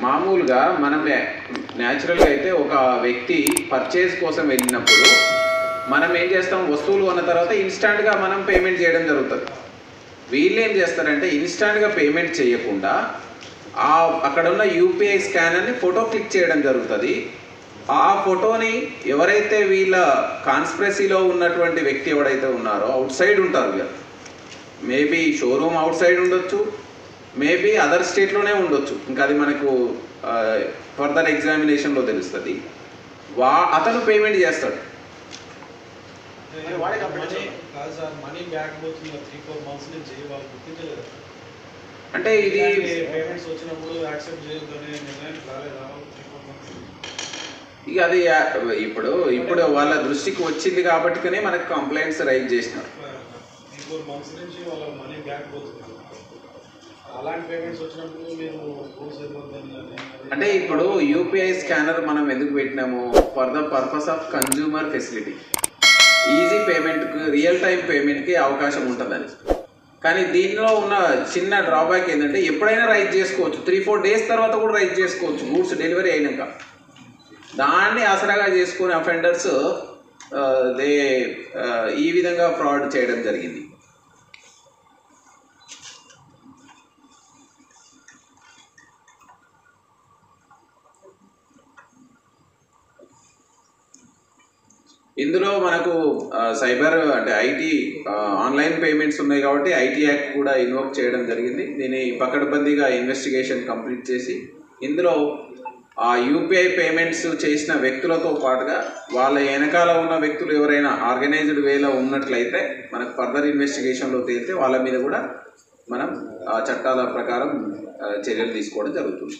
మామూలుగా మనం న్యాచురల్గా అయితే ఒక వ్యక్తి పర్చేజ్ కోసం వెళ్ళినప్పుడు మనం ఏం చేస్తాం, వస్తువులు కొన్న తర్వాత ఇన్స్టాంట్గా మనం పేమెంట్ చేయడం జరుగుతుంది. వీళ్ళు ఏం చేస్తారంటే ఇన్స్టాంట్గా పేమెంట్ చేయకుండా అక్కడ ఉన్న యూపీఐ స్కానర్ని ఫోటో క్లిక్ చేయడం జరుగుతుంది. ఆ ఫోటోని ఎవరైతే వీళ్ళ కాన్స్పిరసీలో ఉన్నటువంటి వ్యక్తి ఎవడైతే ఉన్నారో అవుట్ సైడ్ ఉంటారు కదా, మేబీ షోరూమ్ అవుట్ సైడ్ ఉండొచ్చు, మేబీ అదర్ స్టేట్లోనే ఉండొచ్చు, ఇంకా అది మనకు ఫర్దర్ ఎగ్జామినేషన్లో తెలుస్తుంది. అతను పేమెంట్ చేస్తాడు. అంటే ఇది ఇక అది ఇప్పుడు వాళ్ళ దృష్టికి వచ్చింది కాబట్టికనే మనకు కంప్లైంట్స్ రైజ్ చేసినారు. అంటే ఇప్పుడు యూపీఐ స్కానర్ మనం ఎందుకు పెట్టినాము, for the purpose of consumer facility, easy పేమెంట్కి, రియల్ టైం పేమెంట్కి అవకాశం ఉంటుందని. కానీ దీనిలో ఉన్న చిన్న డ్రాబ్యాక్ ఏంటంటే ఎప్పుడైనా రైజ్ చేసుకోవచ్చు, 3-4 డేస్ తర్వాత కూడా రైజ్ చేసుకోవచ్చు గూడ్స్ డెలివరీ అయినాక. దాన్ని ఆసరాగా చేసుకునే అఫెండర్స్ ఈ విధంగా ఫ్రాడ్ చేయడం జరిగింది. ఇందులో మనకు సైబర్ అంటే ఐటీ ఆన్లైన్ పేమెంట్స్ ఉన్నాయి కాబట్టి ఐటీ యాక్ట్ కూడా ఇన్వోక్ చేయడం జరిగింది. దీన్ని పకడ్బందీగా ఇన్వెస్టిగేషన్ కంప్లీట్ చేసి ఇందులో ఆ యూపీఐ పేమెంట్స్ చేసిన వ్యక్తులతో పాటుగా వాళ్ళ వెనకాల ఉన్న వ్యక్తులు ఎవరైనా ఆర్గనైజ్డ్ వేలో ఉన్నట్లయితే మనకు ఫర్దర్ ఇన్వెస్టిగేషన్లో తేలితే వాళ్ళ మీద కూడా మనం చట్టాల ప్రకారం చర్యలు తీసుకోవడం జరుగుతుంది.